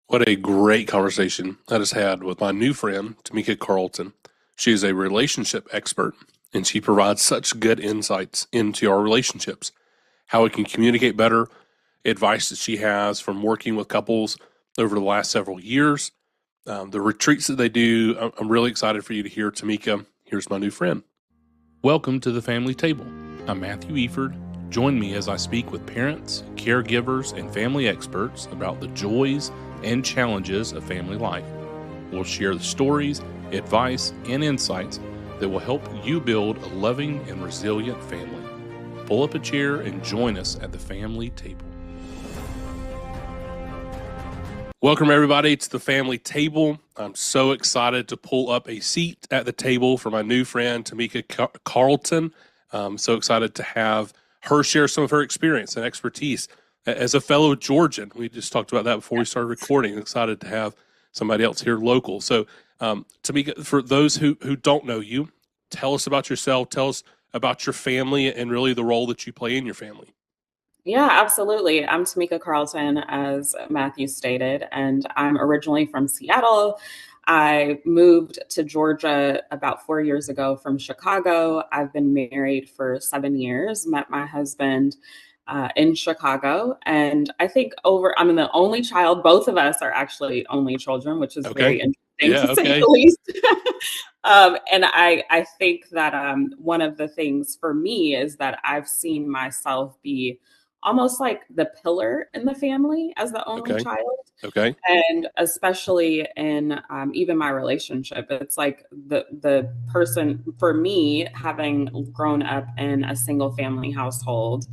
What a great conversation I just had with my new friend, Tamika Carlton. She is a relationship expert, and she provides such good insights into our relationships, how we can communicate better, advice that she has from working with couples over the last several years, the retreats that they do. I'm really excited for you to hear Tamika. Here's my new friend. Welcome to the Family Table. I'm Matthew Eford. Join me as I speak with parents, caregivers, and family experts about the joys and challenges of family life. We'll share the stories, advice, and insights that will help you build a loving and resilient family. Pull up a chair and join us at the Family Table. Welcome, everybody, to the Family Table. I'm so excited to pull up a seat at the table for my new friend, Tamika Carlton. I'm so excited to have her share some of her experience and expertise as a fellow Georgian. We just talked about that before we started recording. I'm excited to have somebody else here local. So, Tamika, for those who don't know you, tell us about yourself. Tell us about your family and really the role that you play in your family. Yeah, absolutely. I'm Tamika Carlton, as Matthew stated, and I'm originally from Seattle. I moved to Georgia about 4 years ago from Chicago. I've been married for 7 years, met my husband in Chicago. And I think I'm the only child. Both of us are actually only children, which is Okay. very interesting Yeah. to say Okay. the least. And I think that one of the things for me is that I've seen myself be almost like the pillar in the family as the only Okay. child. Okay. And especially in even my relationship, it's like the person for me, having grown up in a single family household,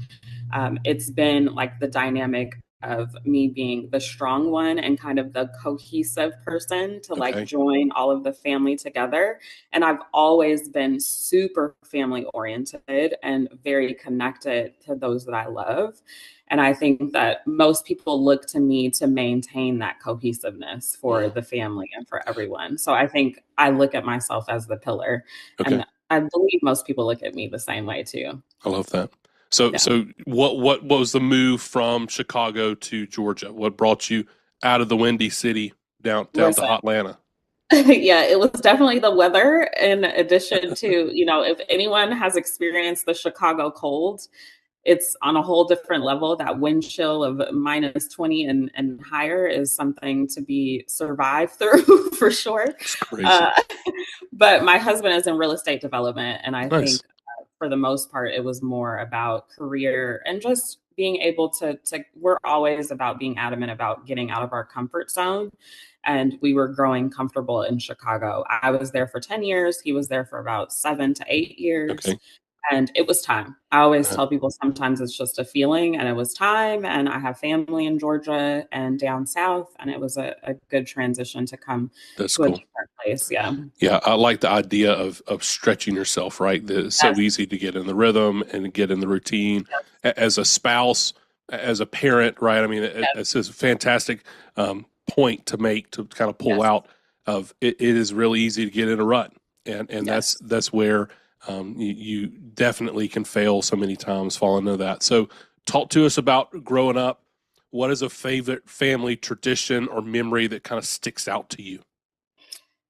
it's been like the dynamic of me being the strong one and kind of the cohesive person to like Okay. join all of the family together. And I've always been super family oriented and very connected to those that I love. And I think that most people look to me to maintain that cohesiveness for Mm, the family and for everyone. So I think I look at myself as the pillar. okay. And I believe most people look at me the same way too. I love that. So, Yeah. so what was the move from Chicago to Georgia? What brought you out of the Windy City down to Listen. hot Atlanta? Yeah, it was definitely the weather, in addition to, if anyone has experienced the Chicago cold, it's on a whole different level. That wind chill of minus 20 and higher is something to be survived through for sure. It's crazy. Uh, but my husband is in real estate development, and I Nice. think for the most part, it was more about career and just being able to we're always about being adamant about getting out of our comfort zone, and we were growing comfortable in Chicago. I was there for 10 years, he was there for about 7 to 8 years, Okay. and it was time. I always Uh, tell people sometimes it's just a feeling, and it was time. And I have family in Georgia and down south, and it was a good transition to come that's to a cool. different place. Yeah. Yeah, I like the idea of stretching yourself, right? It's so Yes. easy to get in the rhythm and get in the routine. Yes. As a spouse, as a parent, right? I mean, Yes. it's a fantastic point to make to kind of pull Yes. out of it. It is really easy to get in a rut, and Yes. that's where you definitely can fail so many times falling into that. So, talk to us about growing up. What is a favorite family tradition or memory that kind of sticks out to you?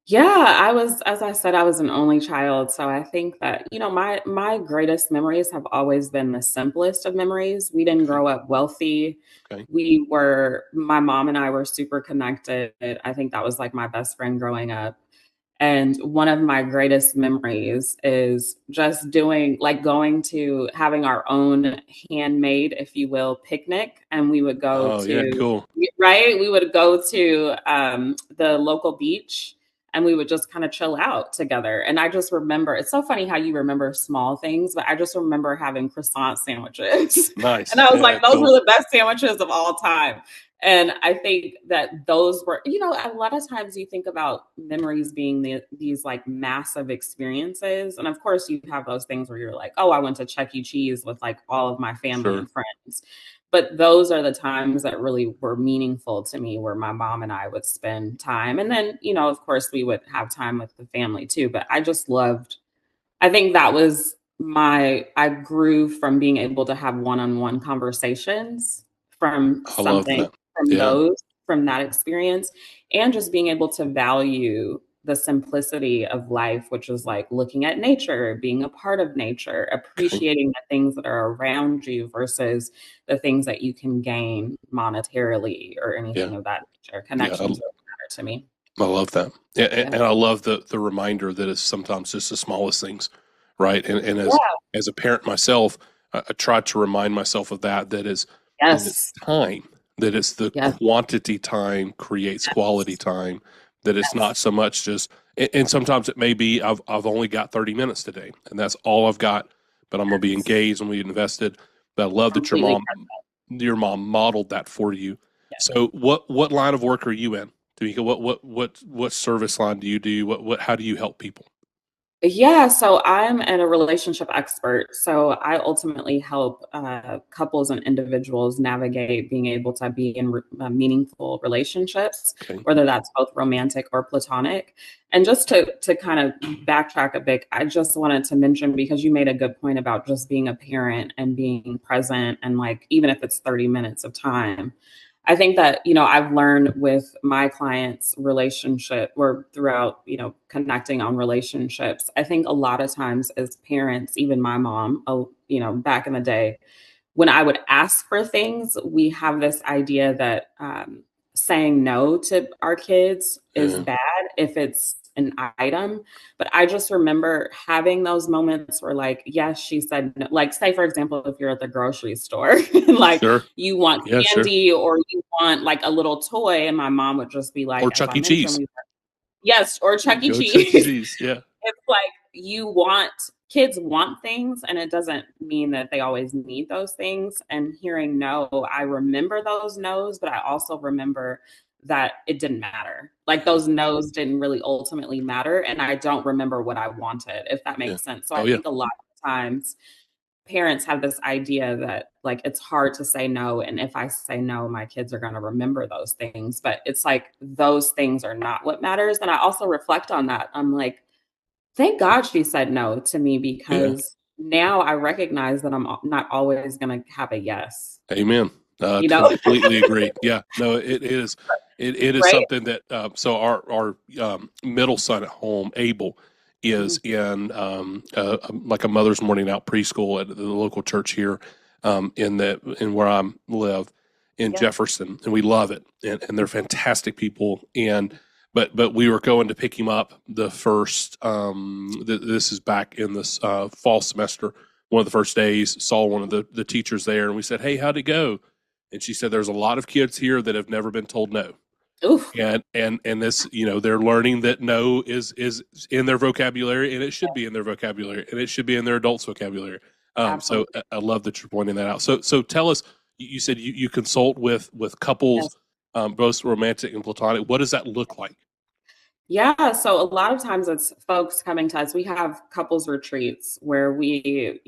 Yeah, as I said, I was an only child. So I think that, my greatest memories have always been the simplest of memories. We didn't Okay. grow up wealthy. Okay. My mom and I were super connected. I think that was like my best friend growing up. And one of my greatest memories is just going to having our own handmade, if you will, picnic. And we would go Oh yeah, to, cool. right? We would go to the local beach, and we would just kind of chill out together. And I just remember, it's so funny how you remember small things, but I just remember having croissant sandwiches. And Nice. I was Yeah, like, those were cool. the best sandwiches of all time. And I think that those were, a lot of times you think about memories being these like massive experiences. And of course, you have those things where you're like, oh, I went to Chuck E. Cheese with like all of my family Sure. and friends. But those are the times that really were meaningful to me, where my mom and I would spend time. And then, of course, we would have time with the family too. But I just loved, I think that was I grew from being able to have one on one conversations from I love something, that. from Yeah. those. from that experience, and just being able to value the simplicity of life, which is like looking at nature, being a part of nature, Okay. appreciating the things that are around you versus the things that you can gain monetarily or Yeah. anything of that nature. Yeah. Connections really matter to me. I love that. Yeah, Yeah. and I love the reminder that it's sometimes just the smallest things, right? And Yeah. as a parent myself, I try to remind myself of that it's Yes. time, that it's the Yes. quantity time creates quality Yes. time, that it's Yes. not so much just and sometimes it may be I've only got 30 minutes today and that's all I've got, but I'm gonna be engaged and we invested. But I love that Completely. your mom modeled that for you. Yeah. So what line of work are you in? Tamika, what service line do you do? What how do you help people? Yeah, so I'm a relationship expert. So I ultimately help couples and individuals navigate being able to be in meaningful relationships, Okay. whether that's both romantic or platonic. And just to kind of backtrack a bit, I just wanted to mention because you made a good point about just being a parent and being present, and like even if it's 30 minutes of time. I think that, I've learned with my clients' relationship or throughout, connecting on relationships. I think a lot of times as parents, even my mom, back in the day, when I would ask for things, we have this idea that saying no to our kids is Yeah. bad if it's an item. But I just remember having those moments where, like, yes, she said no. Like, say, for example, if you're at the grocery store and like Sure. you want Yeah, sure. candy or you want like a little toy, and my mom would just be like, Or as I Chuck E. mentioned, Cheese. yes, or Chuck E. Go Chuck E. Cheese. Cheese. Yeah. It's like kids want things, and it doesn't mean that they always need those things. And hearing no, I remember those no's, but I also remember that it didn't matter. Like Yeah. those no's didn't really ultimately matter. And I don't remember what I wanted, if that Yeah. makes sense. So Oh I yeah. think a lot of times parents have this idea that like it's hard to say no, and if I say no my kids are going to remember those things, but it's like those things are not what matters. And I also reflect on that. I'm like, thank God she said no to me, Yeah. because now I recognize that I'm not always going to have a yes, Amen. you know? Completely agree. Yeah. No, it is. It is Right? something that so our middle son at home, Abel, is Mhm. in like a mother's morning out preschool at the local church here in where I live in Yeah. Jefferson, and we love it, and they're fantastic people. And but we were going to pick him up the first. This is back in this fall semester. One of the first days, saw one of the teachers there, and we said, "Hey, how'd it go?" And she said, "There's a lot of kids here that have never been told no." Oof. And this, they're learning that no is in their vocabulary, and it should be in their vocabulary, and it should be in their adults vocabulary. So Absolutely. I love that you're pointing that out. So tell us, you said you consult with couples, Yes. both romantic and platonic. What does that look like? Yeah, so a lot of times it's folks coming to us. We have couples retreats where we,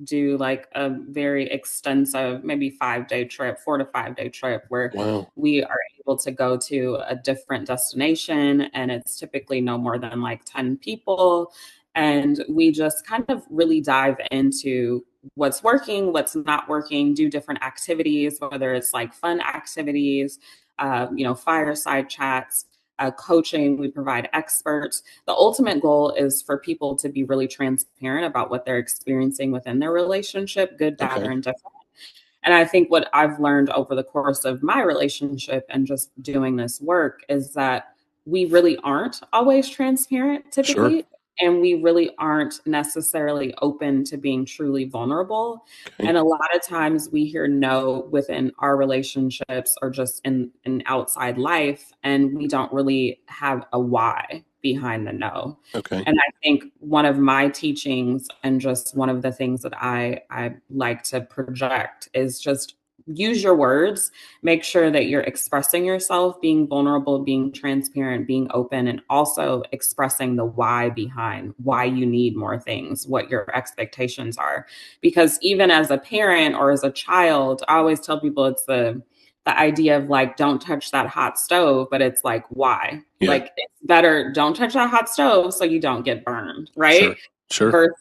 do like a very extensive, maybe 5 day trip, 4 to 5 day trip, where Wow. we are able to go to a different destination, and it's typically no more than like 10 people. And we just kind of really dive into what's working, what's not working, do different activities, whether it's like fun activities, fireside chats, coaching. We provide experts. The ultimate goal is for people to be really transparent about what they're experiencing within their relationship, good, bad, Okay. or indifferent. And I think what I've learned over the course of my relationship and just doing this work is that we really aren't always transparent Sure. typically. And we really aren't necessarily open to being truly vulnerable. Okay. And a lot of times we hear no within our relationships or just in outside life, and we don't really have a why behind the no. Okay. And I think one of my teachings and just one of the things that I like to project is just use your words, make sure that you're expressing yourself, being vulnerable, being transparent, being open, and also expressing the why behind why you need more things, what your expectations are. Because even as a parent or as a child, I always tell people it's the idea of like, don't touch that hot stove, but it's like, why? Yeah. Like, it's better don't touch that hot stove so you don't get burned, right? Sure. Sure.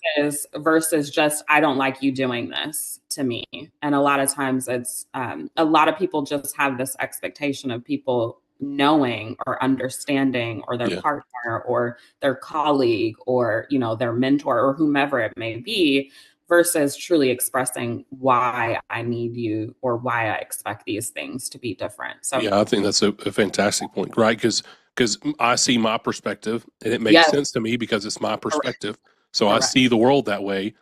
Versus just, I don't like you doing this. to me. And a lot of times it's a lot of people just have this expectation of people knowing or understanding, or their Yeah. partner or their colleague or, you know, their mentor or whomever it may be, versus truly expressing why I need you or why I expect these things to be different. So Yeah, I think that's a fantastic point, right? Because I see my perspective, and it makes yes, sense to me because it's my correct, perspective. So I correct. see the world that way.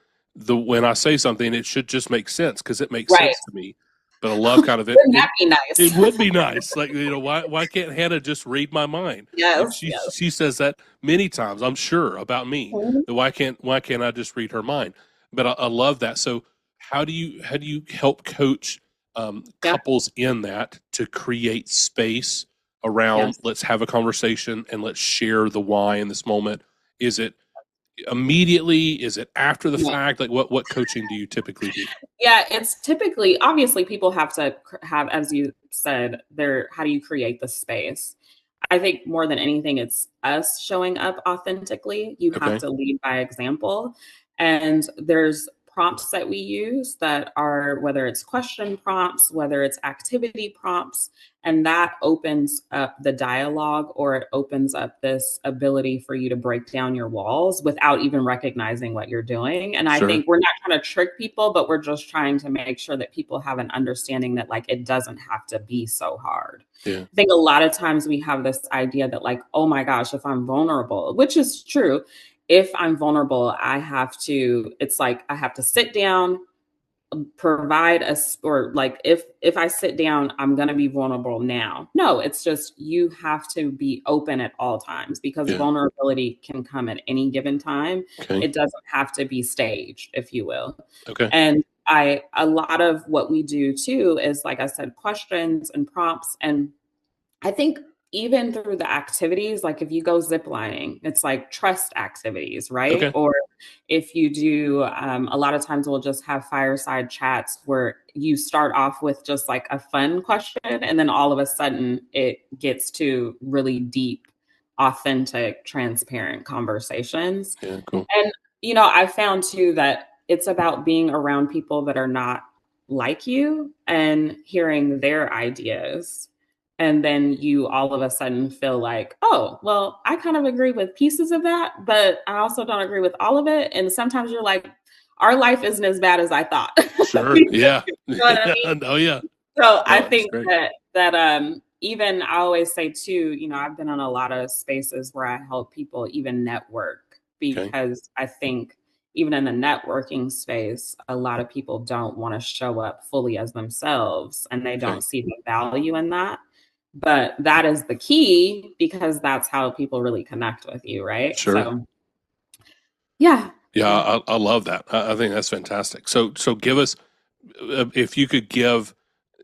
When I say something, it should just make sense because it makes Right. sense to me. But I love kind of it. Wouldn't It that be it nice? would be nice, like, why can't Hannah just read my mind? Like Yes, she says that many times, I'm sure, about me. yes. That why can't I just read her mind? But I love that. So how do you help coach Yeah. couples in that to create space around, Yes. let's have a conversation and let's share the why in this moment? Is it immediately? Is it after the Yeah. fact? Like what coaching do you typically do? Yeah, it's typically, obviously people have to have, as you said, there, how do you create the space? I think more than anything, it's us showing up authentically. You have Okay, to lead by example. And there's prompts that we use that are, whether it's question prompts, whether it's activity prompts, and that opens up the dialogue, or it opens up this ability for you to break down your walls without even recognizing what you're doing. And I sure, think we're not trying to trick people, but we're just trying to make sure that people have an understanding that, like, it doesn't have to be so hard. yeah, I think a lot of times we have this idea that, like, oh my gosh, if I'm vulnerable, which is true, if I'm vulnerable, it's like I have to sit down, provide or like, if I sit down, I'm going to be vulnerable now. No, it's just you have to be open at all times, because yeah, vulnerability can come at any given time. okay, It doesn't have to be staged, if you will. okay, And a lot of what we do too is, like I said, questions and prompts. And I think even through the activities, like if you go ziplining, it's like trust activities, right? okay, Or if you do, a lot of times we'll just have fireside chats where you start off with just like a fun question, and then all of a sudden it gets to really deep, authentic, transparent conversations. yeah, cool, And, you know, I found too that it's about being around people that are not like you and hearing their ideas. And then you all of a sudden feel like, oh, well, I kind of agree with pieces of that, but I also don't agree with all of it. And sometimes you're like, our life isn't as bad as I thought. sure, You yeah, know what I mean? oh yeah, So I no, it's think great, that even I always say too, you know, I've been in a lot of spaces where I help people even network, okay, because I think even in the networking space, a lot of people don't want to show up fully as themselves, and they okay, don't see the value in that. But that is the key, because that's how people really connect with you, right? sure. So yeah. Yeah, Yeah. I love that. I think that's fantastic. So give us, if you could give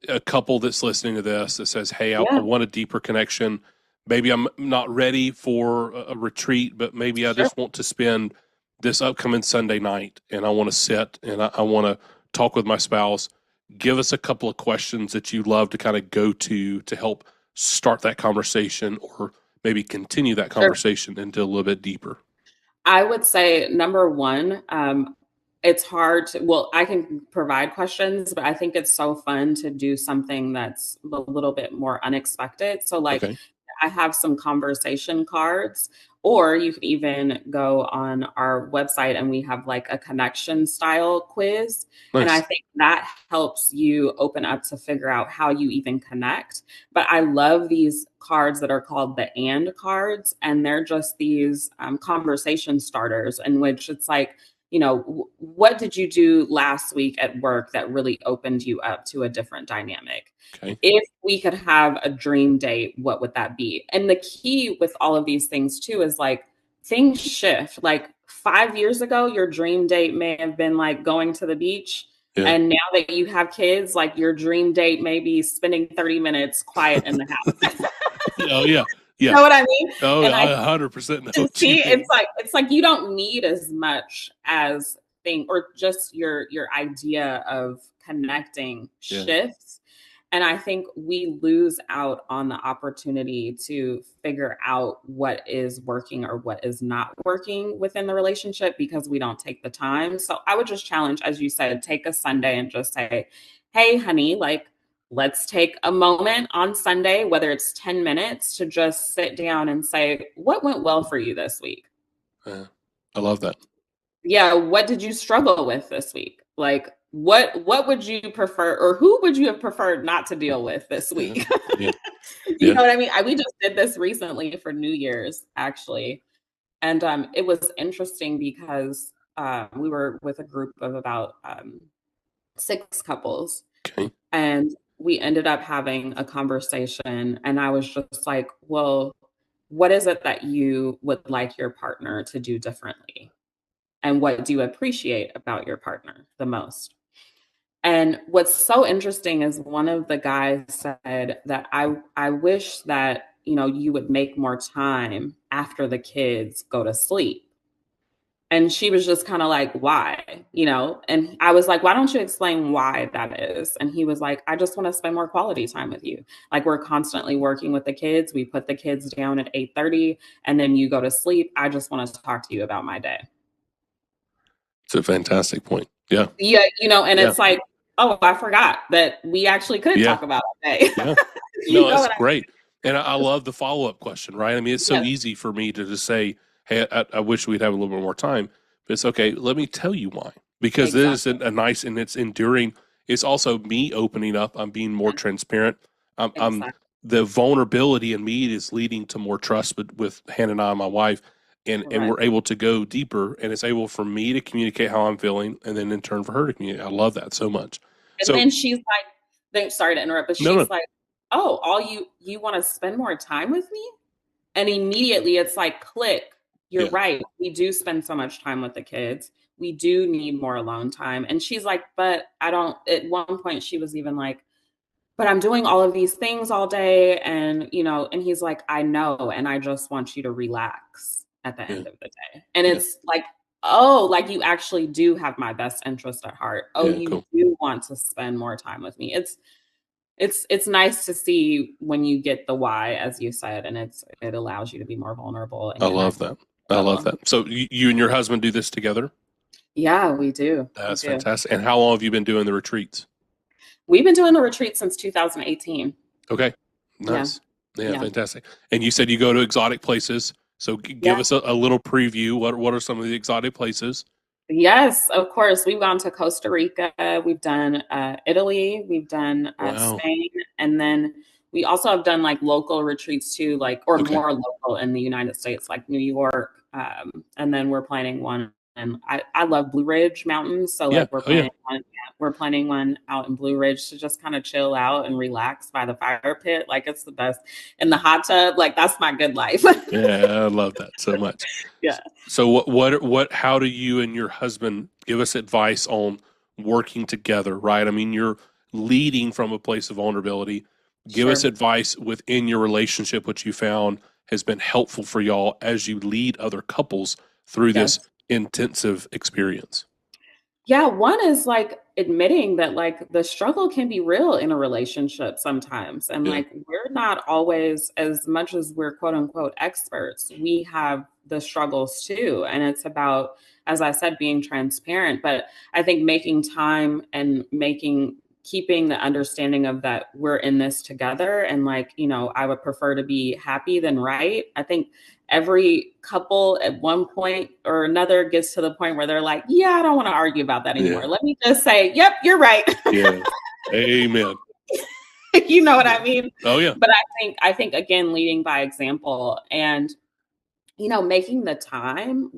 a couple that's listening to this that says, "Hey, I Yeah. want a deeper connection. Maybe I'm not ready for a retreat, but maybe I Sure. just want to spend this upcoming Sunday night, and I want to sit and I want to talk with my spouse." Give us a couple of questions that you love to kind of go to help start that conversation, or maybe continue that Sure. conversation into a little bit deeper. I would say number one, it's hard to, well, I can provide questions, but I think it's so fun to do something that's a little bit more unexpected. So, like, Okay, I have some conversation cards, or you could even go on our website and we have like a connection style quiz. And I nice. think that helps you open up to figure out how you even connect. But I love these cards that are called the and cards. And they're just these conversation starters, in which it's like, you know, what did you do last week at work that really opened you up to a different dynamic? Okay, If we could have a dream date, what would that be? And the key with all of these things too is, like, things shift. Like 5 years ago, your dream date may have been like going to the beach. yeah. And now that you have kids, like, your dream date may be spending 30 minutes quiet in the house. Oh yeah, You yeah. know what I mean? Oh, And I I 100% know and what you see, mean. it's like you don't need as much as thing, or just your idea of connecting Yeah, shifts. And I think we lose out on the opportunity to figure out what is working or what is not working within the relationship because we don't take the time. So I would just challenge, as you said, take a Sunday and just say, hey, honey, like, let's take a moment on Sunday, whether it's 10 minutes, to just sit down and say, what went well for you this week? I love that. Yeah, what did you struggle with this week? Like, what would you prefer, or who would you have preferred not to deal with this Yeah. week? Yeah. You Yeah. know what I mean? We just did this recently for New Year's, actually, and it was interesting because we were with a group of about 6 couples, Okay. and we ended up having a conversation, and I was just like, "Well, what is it that you would like your partner to do differently? And what do you appreciate about your partner the most?" And what's so interesting is one of the guys said that I wish that, you would make more time after the kids go to sleep. And she was just kind of like, why? And I was like, why don't you explain why that is? And he was like, I just want to spend more quality time with you. Like, we're constantly working with the kids. We put the kids down at 8:30 and then you go to sleep. I just want to talk to you about my day. It's a fantastic point. Yeah. Yeah, and Yeah. it's like, oh, I forgot that we actually could Yeah. talk about our day. Yeah. You No, know that's what I great. And I love the follow-up question, right? I mean, it's so Yes, easy for me to just say, hey, I wish we'd have a little bit more time. But it's okay. Let me tell you why. Because it is exactly. a nice and it's enduring. It's also me opening up. I'm being more transparent. I'm Exactly. the vulnerability in me is leading to more trust with Hannah and I, my wife, and Correct. we're able to go deeper. And it's able for me to communicate how I'm feeling, and then in turn for her to communicate. I love that so much. And So then she's like, sorry to interrupt, but no, no, she's like, oh, all you want to spend more time with me? And immediately it's like, click, you're yeah, right. We do spend so much time with the kids. We do need more alone time. And she's like, but I don't, at one point she was even like, but I'm doing all of these things all day. And he's like, I know. And I just want you to relax at the yeah, end of the day. And yeah, it's like, oh, like you actually do have my best interest at heart. Oh, yeah. you Cool. do want to spend more time with me. It's nice to see when you get the why, as you said, and it allows you to be more vulnerable and I love connect that. a I love little. that. So you and your husband do this together? Yeah, we do. We That's do. fantastic. And how long have you been doing the retreats? We've been doing the retreat since 2018. Okay. Yeah. Nice. Yeah, Yeah. fantastic. And you said you go to exotic places. So Yeah. give us a little preview. What are some of the exotic places? Yes, of course. We've gone to Costa Rica, we've done Italy, we've done Wow. Spain, and then we also have done like local retreats too, like, or Okay. more local in the United States, like New York. And then we're planning one, and I love Blue Ridge Mountains, so Yeah. like we're Oh yeah. planning one, yeah, we're planning one out in Blue Ridge to just kind of chill out and relax by the fire pit. Like, it's the best. In the hot tub, like, that's my good life. Yeah, I love that so much. Yeah, So how do you and your husband give us advice on working together, right? I mean, you're leading from a place of vulnerability. Give us sure. advice within your relationship, which you found has been helpful for y'all as you lead other couples through this Yes. intensive experience. Yeah, one is like admitting that like the struggle can be real in a relationship sometimes. And Yeah, like we're not always, as much as we're quote unquote experts, we have the struggles too. And it's about, as I said, being transparent. But I think making time and keeping the understanding of that we're in this together. And like, I would prefer to be happy than right. I think every couple at one point or another gets to the point where they're like, yeah, I don't want to argue about that yeah, anymore. Let me just say, yep, you're right. yeah. Amen. You know what Yeah. I mean? Oh yeah. But I think again, leading by example and making the time.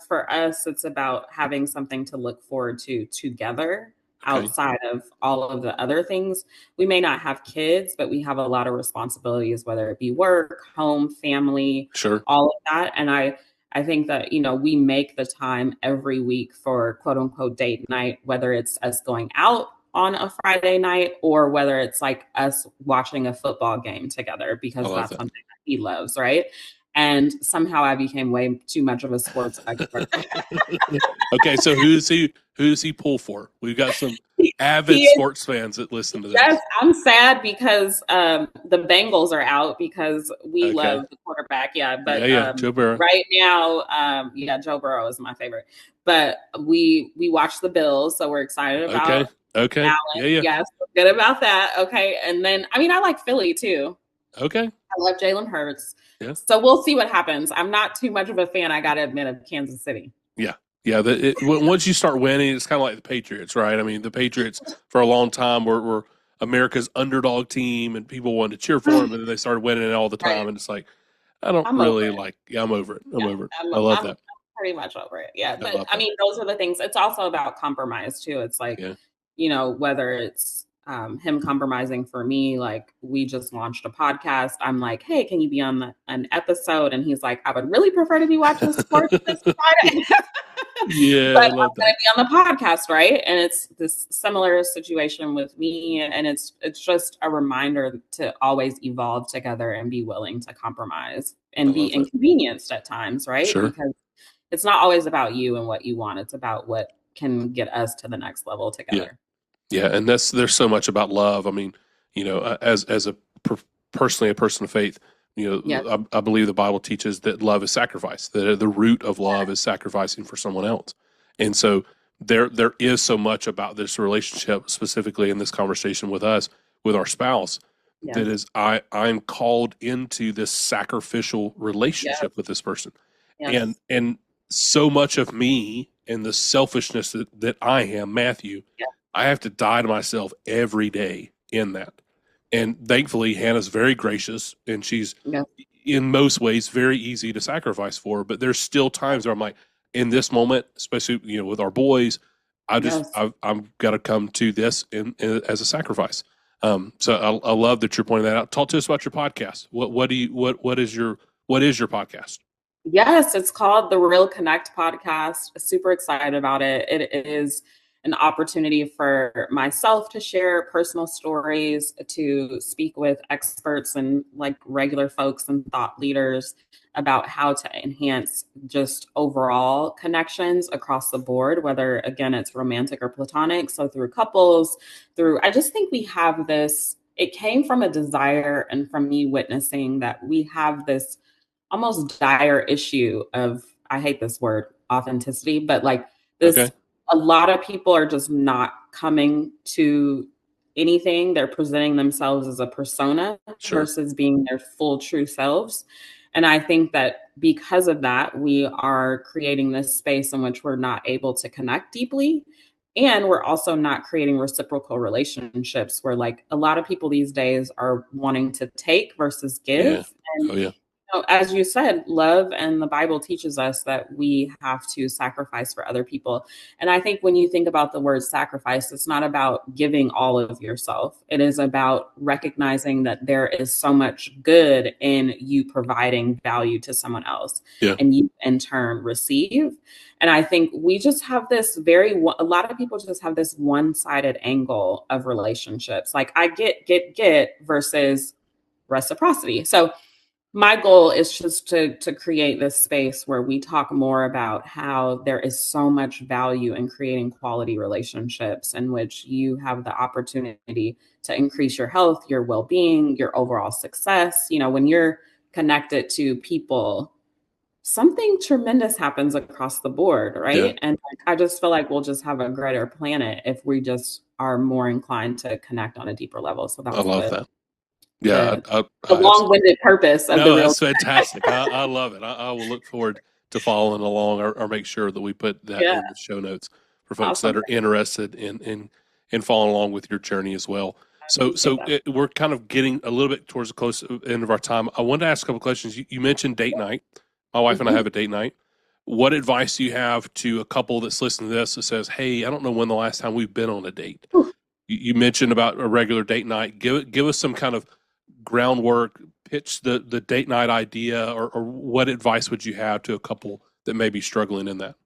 For us, it's about having something to look forward to together Okay. outside of all of the other things. We may not have kids, but we have a lot of responsibilities, whether it be work, home, family, Sure. all of that. And I think that, we make the time every week for quote unquote date night, whether it's us going out on a Friday night or whether it's like us watching a football game together I because love that's that. something that he loves, right? And somehow I became way too much of a sports expert. Okay, so who does he pull for? We've got some avid He is, sports fans that listen to yes, this. I'm sad because the Bengals are out because we Okay. love the quarterback. Yeah, but Yeah, Joe Burrow. right now, yeah, Joe Burrow is my favorite. But we watch the Bills, so we're excited Okay. about Okay. Allen. Yeah. Yes, we're good about that. Okay, and then I mean I like Philly too. Okay. I love Jalen Hurts. Yeah. So we'll see what happens. I'm not too much of a fan, I got to admit, of Kansas City. Yeah. Yeah. Once you start winning, it's kind of like the Patriots, right? I mean, the Patriots for a long time were America's underdog team, and people wanted to cheer for them, and then they started winning it all the Right. time, and it's like, I don't I'm over really it. like. Yeah, I'm over it. I'm Yeah, over it. I love I'm that. pretty much over it. Yeah, I but love I that. mean, those are the things. It's also about compromise too. It's like, Yeah. whether it's him compromising for me, like we just launched a podcast. I'm like, hey, can you be on an episode? And he's like, I would really prefer to be watching sports this Friday. Yeah, But I I'm love going that. to be on the podcast, right? And it's this similar situation with me, and it's just a reminder to always evolve together and be willing to compromise I and be love that. inconvenienced at times, right? Sure. Because it's not always about you and what you want; it's about what can get us to the next level Yeah. together. Yeah, and there's so much about love. I mean, as a personally a person of faith, Yes, I believe the Bible teaches that love is sacrifice. That the root of love is sacrificing for someone else, and so there is so much about this relationship, specifically in this conversation with us, with our spouse, that yes, is I'm called into this sacrificial yes, relationship with this person, and yes, so much of me and the selfishness that I am, Matthew, yes, I have to die to myself every day in that. And thankfully, Hannah's very gracious and she's yes, in most ways very easy to sacrifice for. But there's still times where I'm like, in this moment, especially with our boys, yes. I'm got to come to this as a sacrifice. So I love that you're pointing that out. Talk to us about your podcast. What is your podcast? Yes, it's called the Real Connect podcast. Super excited about it. It is an opportunity for myself to share personal stories, to speak with experts and like regular folks and thought leaders about how to enhance just overall connections across the board, whether again it's romantic or platonic. So through couples, I just think we have this, it came from a desire and from me witnessing that we have this almost dire issue of, I hate this word, authenticity, but like this, Okay, a lot of people are just not coming to anything. They're presenting themselves as a persona sure, versus being their full true selves. And I think that because of that, we are creating this space in which we're not able to connect deeply. And we're also not creating reciprocal relationships where, like, a lot of people these days are wanting to take versus yeah, give. And oh yeah, as you said, love and the Bible teaches us that we have to sacrifice for other people. And I think when you think about the word sacrifice, it's not about giving all of yourself. It is about recognizing that there is so much good in you providing value to someone else yeah, and you in turn receive. And I think we just have this a lot of people just have this one-sided angle of relationships. Like I get versus reciprocity. So my goal is just to create this space where we talk more about how there is so much value in creating quality relationships in which you have the opportunity to increase your health, your well-being, your overall success. When you're connected to people, something tremendous happens across the board, yeah. right? And like, I just feel like we'll just have a greater planet if we just are more inclined to connect on a deeper level. So I that's love the that. Yeah, the I the absolutely. long-winded purpose of the No, real. that's fantastic. I love it. I will look forward to following along or make sure that we put that Yeah. in the show notes for folks that Awesome. are interested in following along with your journey as well. I So, appreciate so that. we're kind of getting a little bit towards the close end of our time. I wanted to ask a couple questions. You mentioned date night. My wife and I Mhm. have a date night. What advice do you have to a couple that's listening to this that says, "Hey, I don't know when the last time we've been on a date." Whew. You mentioned about a regular date night. Give us some kind of groundwork, pitch the date night idea, or what advice would you have to a couple that may be struggling in that?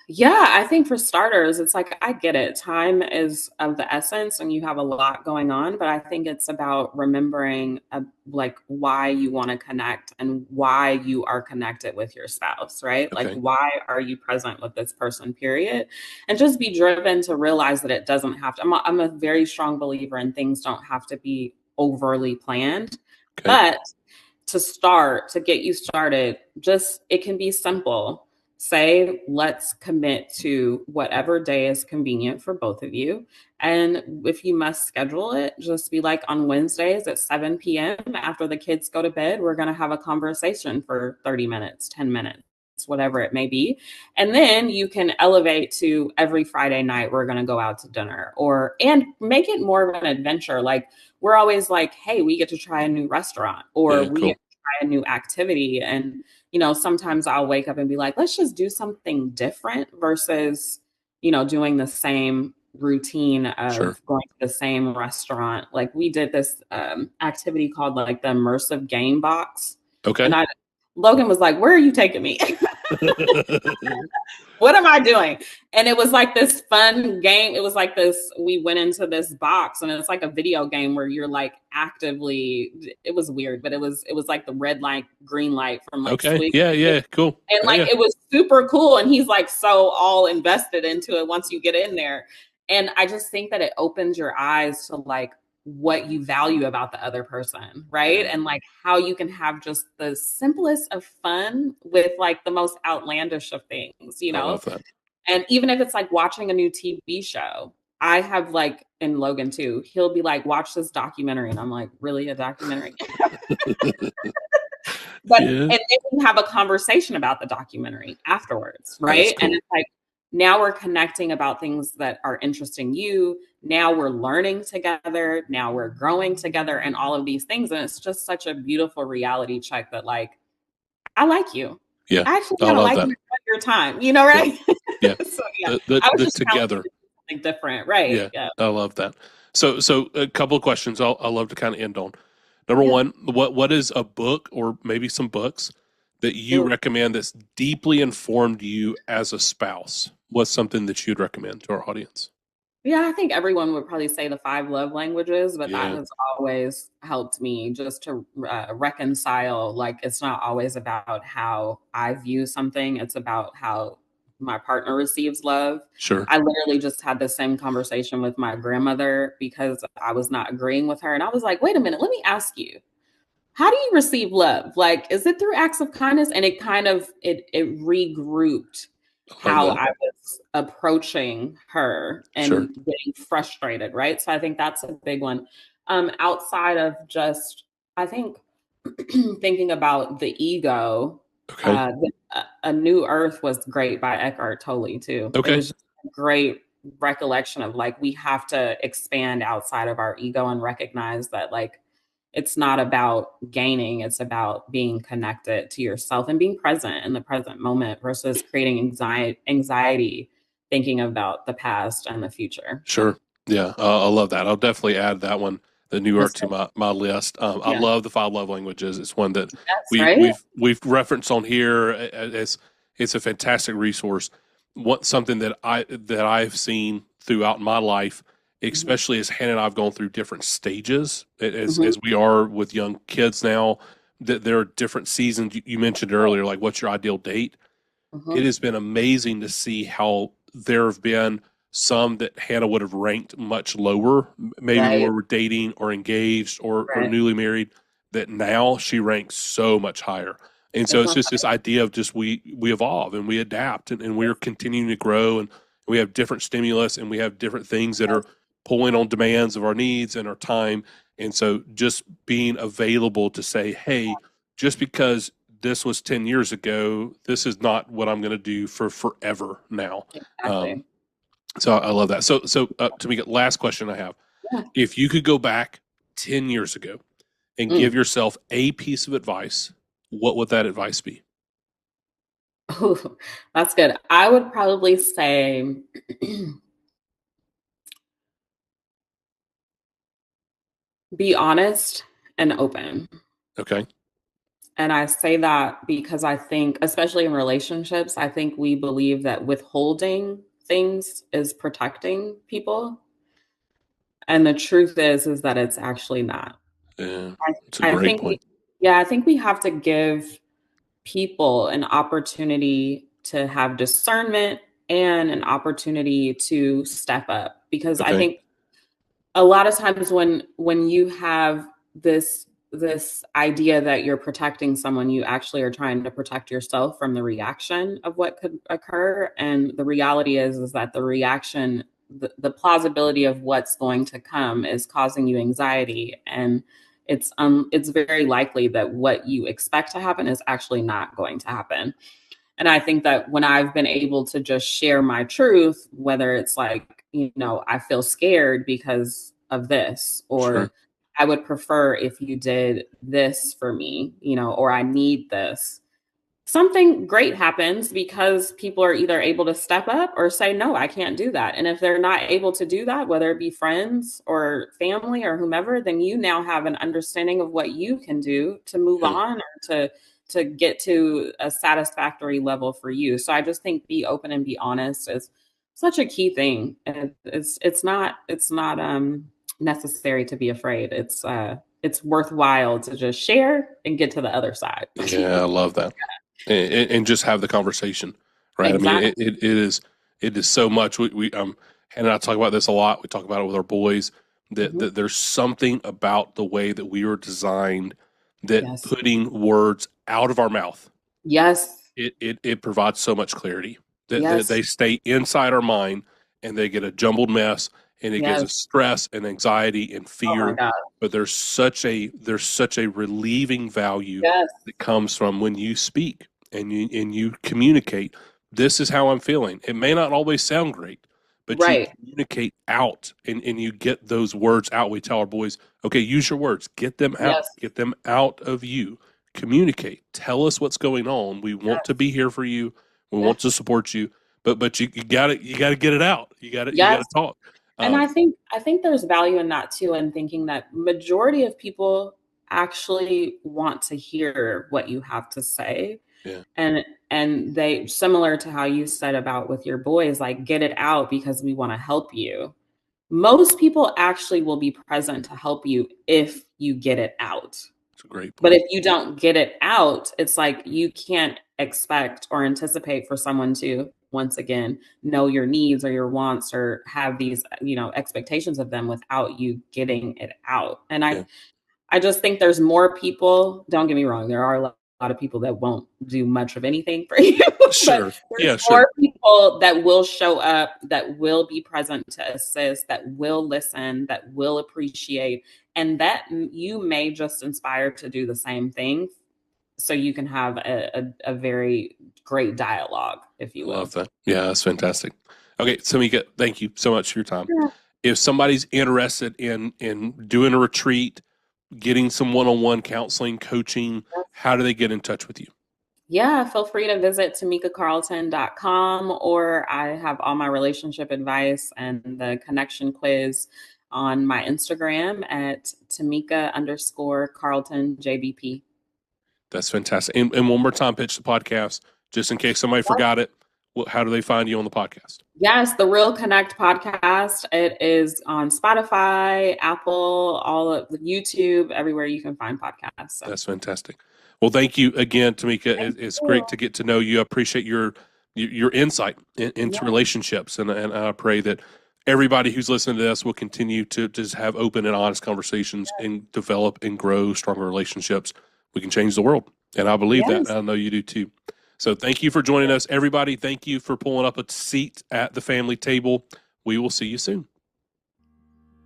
Yeah, I think for starters, it's like I get it. Time is of the essence and you have a lot going on, but I think it's about remembering like why you want to connect and why you are connected with your spouse, right? Like Okay. why are you present with this person, period? And just be driven to realize that it doesn't have to. I'm a very strong believer in things don't have to be overly planned, Okay. but to start, to get you started, just it can be simple. Say, let's commit to whatever day is convenient for both of you. And if you must schedule it, just be like on Wednesdays at 7 p.m. after the kids go to bed, we're going to have a conversation for 30 minutes, 10 minutes, whatever it may be. And then you can elevate to every Friday night, we're going to go out to dinner and make it more of an adventure. Like, we're always like, hey, we get to try a new restaurant or Yeah. we get Cool. to try a new activity. And, sometimes I'll wake up and be like, let's just do something different versus, doing the same routine Sure. of going to the same restaurant. Like we did this activity called like the immersive game box. Okay. And Logan was like, where are you taking me? What am I doing? And it was like this fun game. It was like this, we went into this box and it's like a video game where you're like actively, it was weird, but it was like the red light, green light from like Okay. Swig. Yeah. Yeah. Cool. And Yeah. like Yeah. it was super cool. And he's like so all invested into it once you get in there. And I just think that it opens your eyes to like what you value about the other person, right? Yeah. And like how you can have just the simplest of fun with like the most outlandish of things, I love that. and even if it's like watching a new TV show, I have like, in Logan too, he'll be like, watch this documentary. And I'm like, really, a documentary? Yeah. And then we have a conversation about the documentary afterwards, That's right? And cool. it's like, now we're connecting about things that are interesting you. Now we're learning together. Now we're growing together and all of these things. And it's just such a beautiful reality check that, like, I like you. Yeah. I actually I kind of love like that. you at your time, Yeah. right? Yeah. So yeah, The I was the just challenging together. to do something different, right? Yeah. Yeah. I love that. So a couple of questions I love to kind of end on. Number Yeah. one, what is a book or maybe some books that you Ooh. recommend that's deeply informed you as a spouse? What's something that you'd recommend to our audience? Yeah, I think everyone would probably say the five love languages, but that Yeah. has always helped me just to reconcile. Like, it's not always about how I view something, it's about how my partner receives love. Sure. I literally just had the same conversation with my grandmother because I was not agreeing with her. And I was like, wait a minute, let me ask you, how do you receive love? Like, is it through acts of kindness? And it kind of it regrouped I love how that. I was approaching her Sure. and getting frustrated, right? So I think that's a big one. Outside of just, I think thinking about the ego, Okay. A New Earth was great by Eckhart Tolle too. It Okay. was just a great recollection of like we have to expand outside of our ego and recognize that like it's not about gaining, it's about being connected to yourself and being present in the present moment versus creating anxiety thinking about the past and the future. Yeah. Sure. Yeah. I love that. I'll definitely add that one, the New Yes, York, sir. to my list. I Yeah. love the five love languages. It's one that That's we right. we've referenced on here as it's a fantastic resource. What something that I've seen throughout my life, Mhm. especially as Hannah and I've gone through different stages Mhm. as we are with young kids now. That there are different seasons. You mentioned earlier, like what's your ideal date? It Mhm. has been amazing to see how there have been some that Hannah would have ranked much lower, maybe when we Right. were dating or engaged or Right. newly married, that now she ranks so much higher. And so Isn't it's that just this idea of just we evolve and we adapt and we're continuing to grow and we have different stimulus and we have different things that are pulling on demands of our needs and our time. And so just being available to say, hey, just because this was 10 years ago, this is not what I'm going to do for forever now. Um, exactly? so I love that. So to make it last question I have, Yeah. if you could go back 10 years ago and give Mm. yourself a piece of advice, what would that advice be? Ooh, that's good. I would probably say be honest and open. Okay. And I say that because I think, especially in relationships, I think we believe that withholding things is protecting people. And the truth is that it's actually not. Yeah, I, it's a I great think point. I think we have to give people an opportunity to have discernment and an opportunity to step up, because I Okay. think a lot of times when you have this idea that you're protecting someone, you actually are trying to protect yourself from the reaction of what could occur. And the reality is that the reaction, the plausibility of what's going to come is causing you anxiety, and it's very likely that what you expect to happen is actually not going to happen. And I think that when I've been able to just share my truth, whether it's like, I feel scared because of this, Sure. or I would prefer if you did this for me, or I need this, something great happens because people are either able to step up or say, no, I can't do that. And if they're not able to do that, whether it be friends or family or whomever, then you now have an understanding of what you can do to move Yeah. on, or to get to a satisfactory level for you. So I just think be open and be honest is such a key thing. And it's not necessary to be afraid. It's worthwhile to just share and get to the other side. Yeah, I love that. And just have the conversation, right? I mean, Exactly. it is so much. Hannah and I talk about this a lot. We talk about it with our boys, Mhm. that there's something about the way that we are designed, that Yes. putting words out of our mouth, Yes. it provides so much clarity, that Yes. they stay inside our mind and they get a jumbled mess, and it gives us Yes. stress and anxiety and Oh my fear. God. But there's such a relieving value Yes. that comes from when you speak and you communicate. This is how I'm feeling. It may not always sound great, but you Right. communicate out, and you get those words out. We tell our boys, okay, use your words, Yes. get them out of you. Communicate. Tell us what's going on. We want to Yes. be here for you. We Yes. want to support you. But you gotta get it out. You gotta Yes. talk. And Um, I think there's value in that too, and thinking that majority of people actually want to hear what you have to say. yeah, And they, similar to how you said about with your boys, like, get it out because we want to help you. Most people actually will be present to help you if you get it out. it's a great But point. if you don't get it out, it's like you can't expect or anticipate for someone to, once again, know your needs or your wants or have these, expectations of them without you getting it out. And Yeah, I just think there's more people, don't get me wrong, there are a lot of people that won't do much of anything for you, but sure. there's Yeah, sure. more people that will show up, that will be present to assist, that will listen, that will appreciate, and that you may just inspire to do the same thing, so you can have a very great dialogue, if I you love will. that. Yeah, that's fantastic. Okay, Samika, thank you so much for your time. Yeah. If somebody's interested in doing a retreat, getting some one-on-one counseling, coaching, how do they get in touch with you? Yeah, feel free to visit tamikacarlton.com, or I have all my relationship advice and the connection quiz on my Instagram at Tamika_Carlton JBP. That's fantastic. And one more time, pitch the podcast, just in case somebody forgot it. How do they find you on the podcast? Yes, the Real Connect podcast. It is on Spotify, Apple, all of the YouTube, everywhere you can find podcasts. So That's fantastic. Well, thank you again, Tamika. thank It's you. great to get to know you. I appreciate your insight into Yeah. relationships, and I pray that everybody who's listening to this will continue to just have open and honest conversations and develop and grow stronger relationships. We can change the world, and I believe that. Yes. I know you do too. So, thank you for joining us, everybody. Thank you for pulling up a seat at the family table. We will see you soon.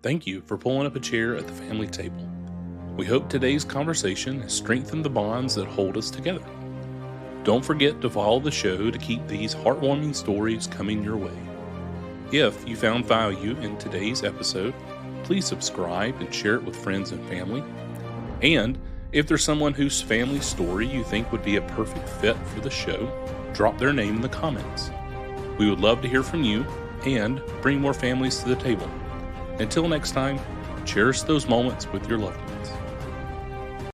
Thank you for pulling up a chair at the family table. We hope today's conversation has strengthened the bonds that hold us together. Don't forget to follow the show to keep these heartwarming stories coming your way. If you found value in today's episode, please subscribe and share it with friends and family. And if there's someone whose family story you think would be a perfect fit for the show, drop their name in the comments. We would love to hear from you and bring more families to the table. Until next time, cherish those moments with your loved ones.